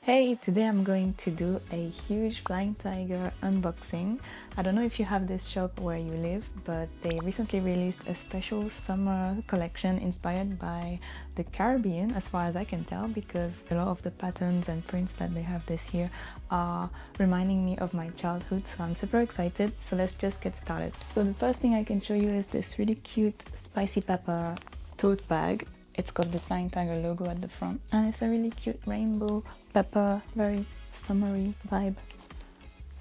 Hey, today I'm going to do a huge flying tiger unboxing. I don't know if you have this shop where you live, but they recently released a special summer collection inspired by the Caribbean, as far as I can tell, because a lot of the patterns and prints that they have this year are reminding me of my childhood, so I'm super excited. So let's just get started. So the first thing I can show you is this really cute spicy pepper tote bag. It's got the flying tiger logo at the front, and it's a really cute rainbow pepper, very summery vibe.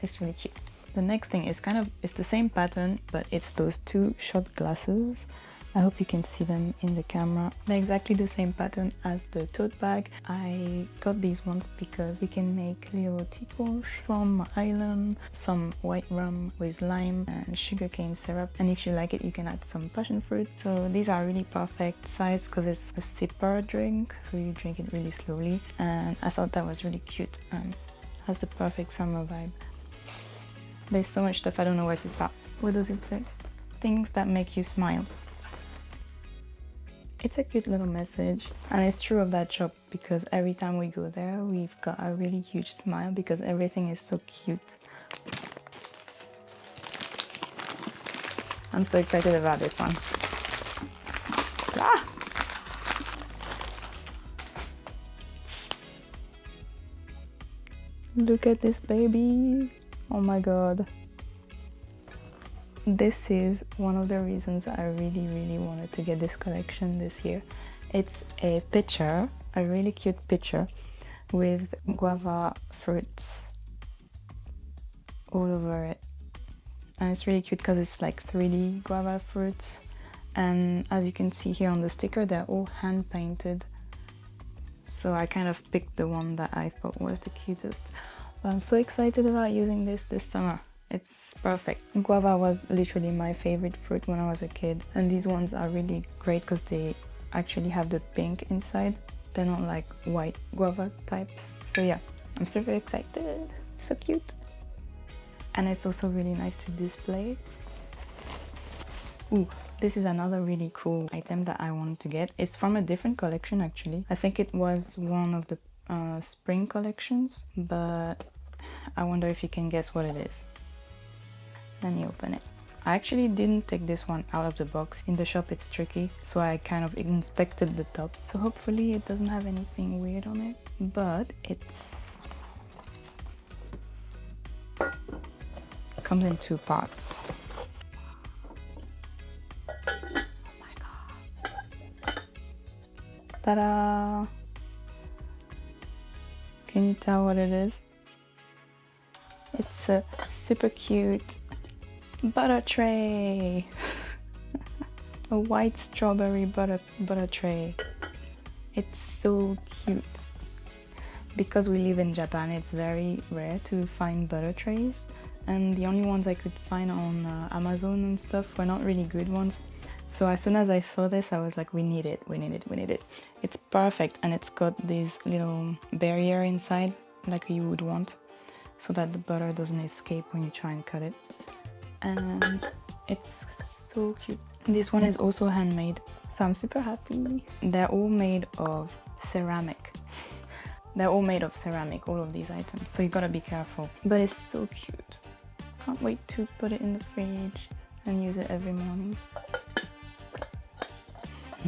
It's really cute. The next thing is it's the same pattern, but it's those two shot glasses. I hope you can see them in the camera. They're exactly the same pattern as the tote bag. I got these ones because we can make little tiposh from island, some white rum with lime and sugarcane syrup, and if you like it you can add some passion fruit. So these are really perfect size because it's a sipper drink, so you drink it really slowly, and I thought that was really cute and has the perfect summer vibe. There's so much stuff, I don't know where to start. What does it say? Things that make you smile. It's a cute little message, and it's true of that shop because every time we go there we've got a really huge smile because everything is so cute. I'm so excited about this one. Ah! Look at this baby. Oh my god. This is one of the reasons I really wanted to get this collection this year. It's a picture, a really cute picture with guava fruits all over it, and it's really cute because it's like 3D guava fruits, and as you can see here on the sticker they're all hand painted, so I kind of picked the one that I thought was the cutest. But I'm so excited about using this summer. It's perfect. Guava was literally my favorite fruit when I was a kid, and these ones are really great because they actually have the pink inside. They're not like white guava types. So yeah, I'm super excited. So cute. And it's also really nice to display. Ooh, this is another really cool item that I wanted to get. It's from a different collection actually. I think it was one of the spring collections, but I wonder if you can guess what it is. Let me open it. I actually didn't take this one out of the box. In the shop it's tricky, so I kind of inspected the top. So hopefully it doesn't have anything weird on it, but it comes in two parts. Oh my god. Ta-da! Can you tell what it is? It's a super cute butter tray. A white strawberry butter tray. It's so cute. Because we live in Japan, it's very rare to find butter trays, and the only ones I could find on Amazon and stuff were not really good ones. So as soon as I saw this I was like, we need it. It's perfect, and it's got this little barrier inside like you would want, so that the butter doesn't escape when you try and cut it. And it's so cute. This one is also handmade, so I'm super happy. They're all made of ceramic. They're all made of ceramic, all of these items, so you gotta be careful. But it's so cute. Can't wait to put it in the fridge and use it every morning.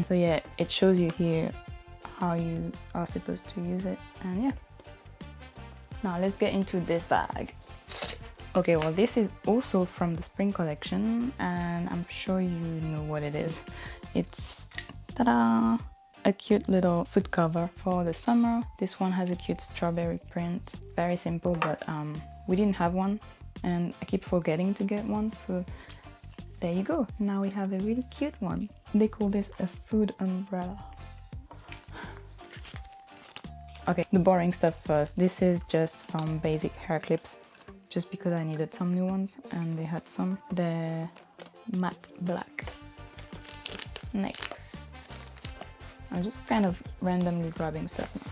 So yeah, it shows you here how you are supposed to use it, and yeah. Now let's get into this bag. Okay, well this is also from the spring collection, and I'm sure you know what it is. It's, ta-da, a cute little foot cover for the summer. This one has a cute strawberry print. Very simple, but we didn't have one, and I keep forgetting to get one, so there you go. Now we have a really cute one. They call this a food umbrella. Okay, the boring stuff first. This is just some basic hair clips, just because I needed some new ones, and they had some. They're matte black. Next, I'm just kind of randomly grabbing stuff now.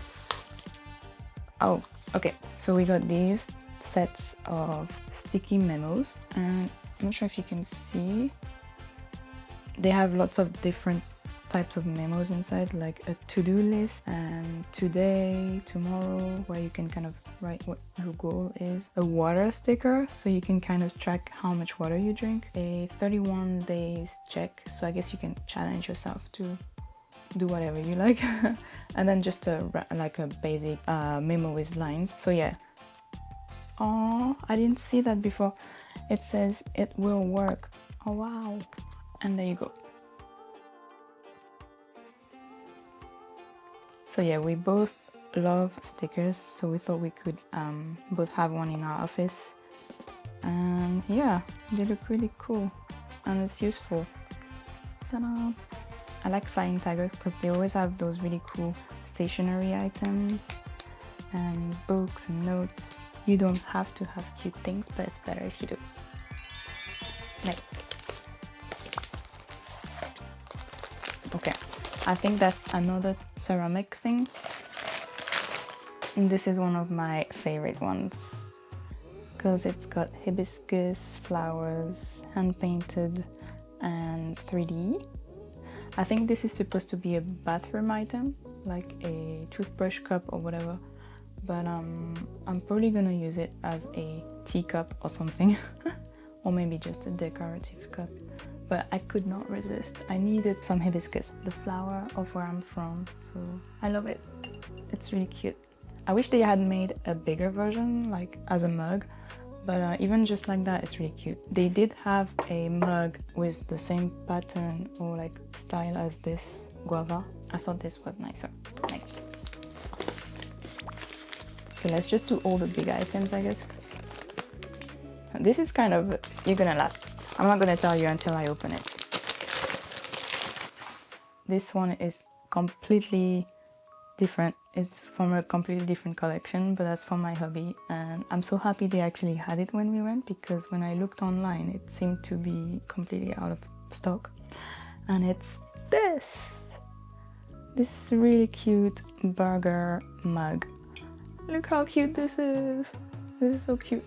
Oh, okay, so we got these sets of sticky memos, and I'm not sure if you can see. They have lots of different types of memos inside, like a to-do list and today, tomorrow, where you can kind of write what your goal is. A water sticker, so you can kind of track how much water you drink. A 31 days check, so I guess you can challenge yourself to do whatever you like. And then just a basic memo with lines. So yeah. Oh, I didn't see that before. It says it will work. Oh wow. And there you go. So yeah, we both love stickers, so we thought we could both have one in our office. And yeah, they look really cool and it's useful. Ta-da! I like Flying Tigers because they always have those really cool stationery items and books and notes. You don't have to have cute things, but it's better if you do. Next. Okay, I think that's another ceramic thing. And this is one of my favorite ones because it's got hibiscus, flowers, hand painted and 3D. I think this is supposed to be a bathroom item, like a toothbrush cup or whatever. But I'm probably gonna use it as a teacup or something. Or maybe just a decorative cup. But I could not resist. I needed some hibiscus, the flower of where I'm from, so I love it. It's really cute. I wish they had made a bigger version, like as a mug, but even just like that, it's really cute. They did have a mug with the same pattern or like style as this Guava. I thought this was nicer. Next. Okay, let's just do all the big items, I guess. This is kind of, you're gonna laugh. I'm not gonna tell you until I open it. This one is completely different. It's from a completely different collection, but that's from my hubby. And I'm so happy they actually had it when we went, because when I looked online, it seemed to be completely out of stock. And it's this really cute burger mug. Look how cute this is. This is so cute.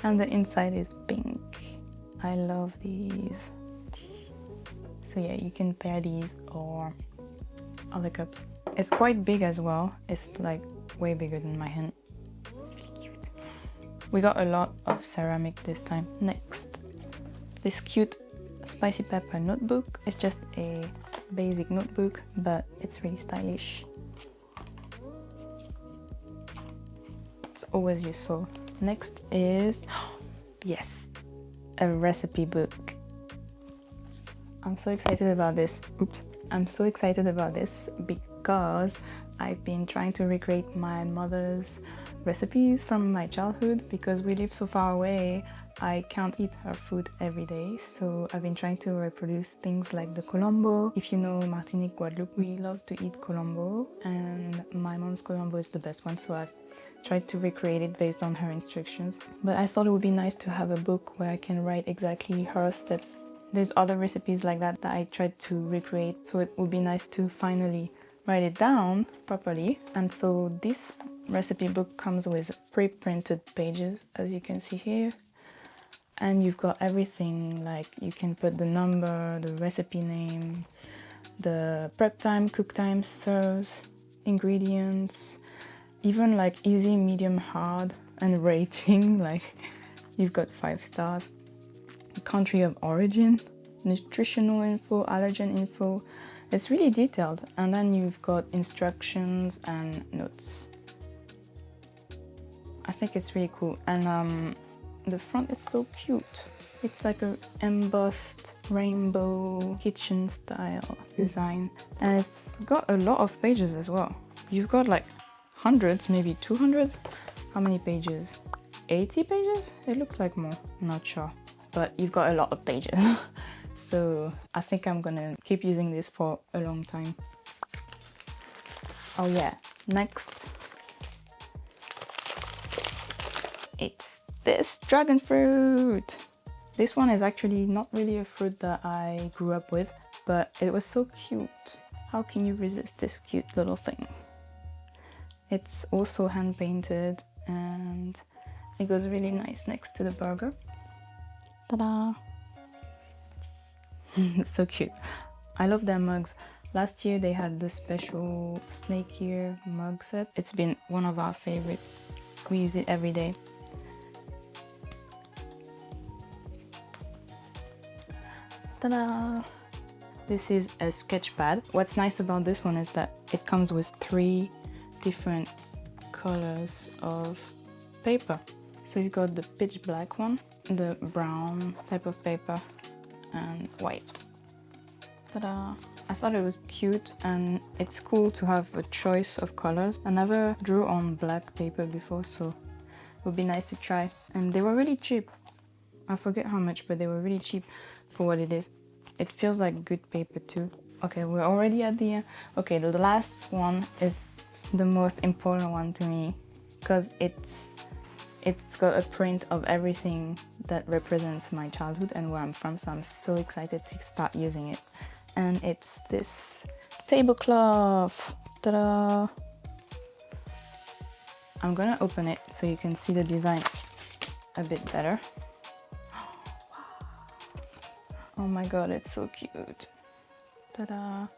And the inside is pink. I love these. So yeah, you can pair these or other cups. It's quite big as well. It's like way bigger than my hand. We got a lot of ceramic this time. Next, this cute spicy pepper notebook. It's just a basic notebook, but it's really stylish. It's always useful. Next is, yes, a recipe book. I'm so excited about this. Oops. I'm so excited about this because I've been trying to recreate my mother's recipes from my childhood. Because we live so far away, I can't eat her food every day. So I've been trying to reproduce things like the colombo. If you know Martinique, Guadeloupe, we love to eat colombo. And my mom's colombo is the best one. So I've tried to recreate it based on her instructions. But I thought it would be nice to have a book where I can write exactly her steps. There's other recipes like that I tried to recreate, so it would be nice to finally write it down properly. And so this recipe book comes with pre-printed pages, as you can see here. And you've got everything, like you can put the number, the recipe name, the prep time, cook time, serves, ingredients, even like easy, medium, hard, and rating, like you've got 5 stars. Country of origin, nutritional info, allergen info. It's really detailed. And then you've got instructions and notes. I think it's really cool. And the front is so cute. It's like a embossed rainbow kitchen style design. And it's got a lot of pages as well. You've got like hundreds, maybe 200. How many pages? 80 pages? It looks like more, I'm not sure. But you've got a lot of pages. So I think I'm gonna keep using this for a long time. Oh yeah, next. It's this dragon fruit. This one is actually not really a fruit that I grew up with, but it was so cute. How can you resist this cute little thing? It's also hand painted and it goes really nice next to the burger. Ta-da! So cute. I love their mugs. Last year they had the special snake ear mug set. It's been one of our favorites. We use it every day. Ta-da! This is a sketch pad. What's nice about this one is that it comes with 3 different colors of paper. So you've got the pitch black one, the brown type of paper, and white. Ta-da! I thought it was cute, and it's cool to have a choice of colors. I never drew on black paper before, so it would be nice to try. And they were really cheap. I forget how much, but they were really cheap for what it is. It feels like good paper too. Okay, we're already at the end. Okay, the last one is the most important one to me, because it's got a print of everything that represents my childhood and where I'm from, so I'm so excited to start using it. And it's this tablecloth. Ta-da! I'm gonna open it so you can see the design a bit better. Oh my god, it's so cute. Ta-da!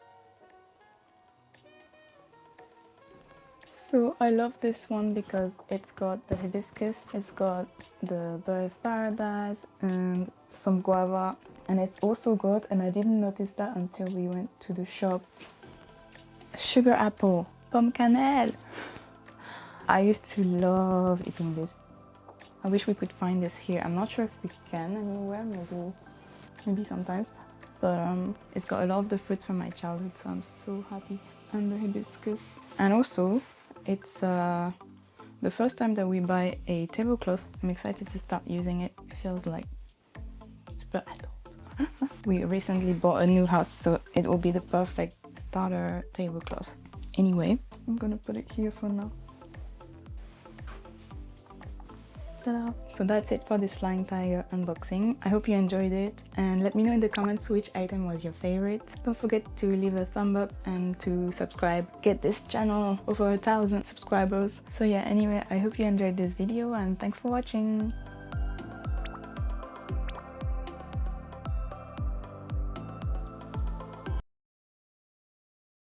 So I love this one because it's got the hibiscus, it's got the bird of paradise and some guava, and it's also got, and I didn't notice that until we went to the shop, sugar apple, pomme cannelle. I used to love eating this. I wish we could find this here. I'm not sure if we can anywhere, maybe sometimes, but it's got a lot of the fruits from my childhood, so I'm so happy. And the hibiscus, and also it's the first time that we buy a tablecloth. I'm excited to start using it. It feels like super adult. We recently bought a new house, so it will be the perfect starter tablecloth. Anyway, I'm gonna put it here for now. Ta-da! So that's it for this flying tiger unboxing. I hope you enjoyed it, and let me know in the comments which item was your favorite. Don't forget to leave a thumb up and to subscribe. Get this channel over 1,000 subscribers. So yeah, anyway, I hope you enjoyed this video, and thanks for watching.